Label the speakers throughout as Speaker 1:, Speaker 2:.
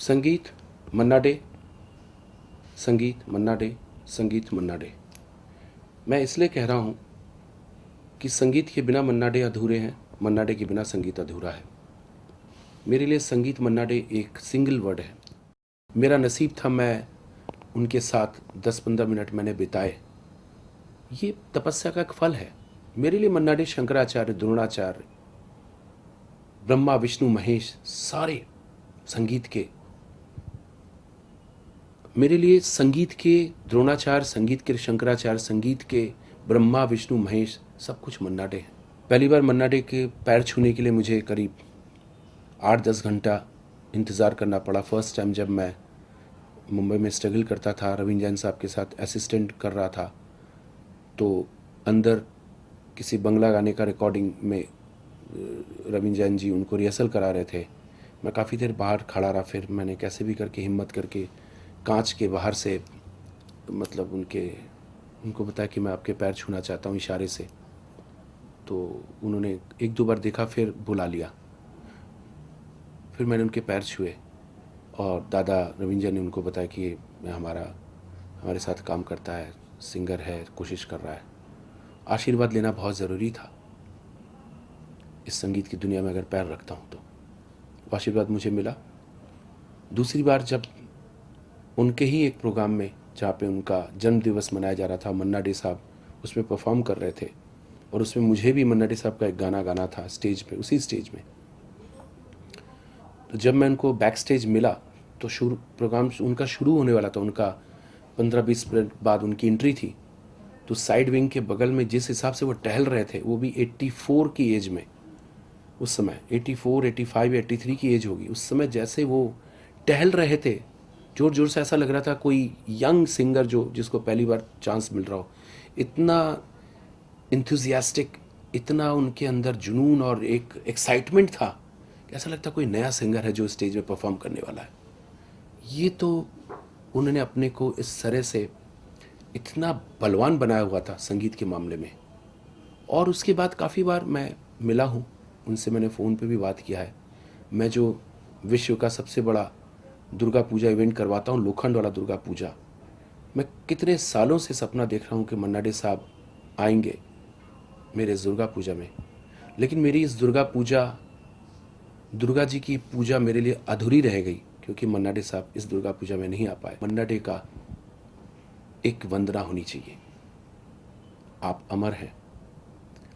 Speaker 1: संगीत मन्ना डे, संगीत मन्ना डे, संगीत मन्ना डे। मैं इसलिए कह रहा हूँ कि संगीत के बिना मन्ना डे अधूरे हैं, मन्ना डे के बिना संगीत अधूरा है। मेरे लिए संगीत मन्ना डे एक सिंगल वर्ड है। मेरा नसीब था, मैं उनके साथ 10-15 मिनट मैंने बिताए। ये तपस्या का एक फल है। मेरे लिए मन्ना डे शंकराचार्य, द्रोणाचार्य, ब्रह्मा विष्णु महेश, सारे संगीत के, मेरे लिए संगीत के द्रोणाचार्य, संगीत के शंकराचार्य, संगीत के ब्रह्मा विष्णु महेश, सब कुछ मन्ना डे है। पहली बार मन्ना डे के पैर छूने के लिए मुझे करीब 8-10 घंटा इंतज़ार करना पड़ा। फर्स्ट टाइम जब मैं मुंबई में स्ट्रगल करता था, रवीन जैन साहब के साथ असिस्टेंट कर रहा था, तो अंदर किसी बंगला गाने का रिकॉर्डिंग में रवीन जैन जी उनको रिहर्सल करा रहे थे। मैं काफ़ी देर बाहर खड़ा रहा। फिर मैंने कैसे भी करके हिम्मत करके कांच के बाहर से मतलब उनको बताया कि मैं आपके पैर छूना चाहता हूँ इशारे से। तो उन्होंने 1-2 बार देखा, फिर बुला लिया। फिर मैंने उनके पैर छुए और दादा रविंद्र ने उनको बताया कि ये हमारे साथ काम करता है, सिंगर है, कोशिश कर रहा है। आशीर्वाद लेना बहुत ज़रूरी था। इस संगीत की दुनिया में अगर पैर रखता हूँ तो वो आशीर्वाद मुझे मिला। दूसरी बार जब उनके ही एक प्रोग्राम में, जहाँ पे उनका जन्म दिवस मनाया जा रहा था, मन्ना डे साहब उसमें परफॉर्म कर रहे थे और उसमें मुझे भी मन्ना डे साहब का एक गाना गाना था स्टेज पे, उसी स्टेज में। तो जब मैं उनको बैक स्टेज मिला तो प्रोग्राम उनका शुरू होने वाला था। उनका 15-20 मिनट बाद उनकी एंट्री थी। तो साइड विंग के बगल में जिस हिसाब से वो टहल रहे थे, वो भी 84 की एज में, उस समय 84, 85 या 83 की एज होगी उस समय, जैसे वो टहल रहे थे जोर जोर से, ऐसा लग रहा था कोई यंग सिंगर जिसको पहली बार चांस मिल रहा हो। इतना इंथुजियास्टिक, इतना उनके अंदर जुनून और एक एक्साइटमेंट था कि ऐसा लगता कोई नया सिंगर है जो स्टेज में परफॉर्म करने वाला है। ये तो उन्होंने अपने को इस तरह से इतना बलवान बनाया हुआ था संगीत के मामले में। और उसके बाद काफ़ी बार मैं मिला हूँ उनसे, मैंने फ़ोन पे भी बात किया है। मैं जो विश्व का सबसे बड़ा दुर्गा पूजा इवेंट करवाता हूँ, लोखंड वाला दुर्गा पूजा, मैं कितने सालों से सपना देख रहा हूँ कि मन्ना डे साहब आएंगे मेरे इस दुर्गा पूजा में। लेकिन मेरी इस दुर्गा जी की पूजा मेरे लिए अधूरी रह गई क्योंकि मन्ना डे साहब इस दुर्गा पूजा में नहीं आ पाए। मन्ना डे का एक वंदना होनी चाहिए। आप अमर हैं।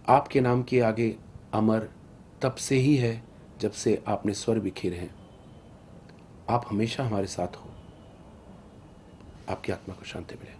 Speaker 1: आपके नाम के आगे अमर तब से ही है जब से आपने स्वर बिखेरे हैं। आप हमेशा हमारे साथ हो। आपकी आत्मा को शांति मिले।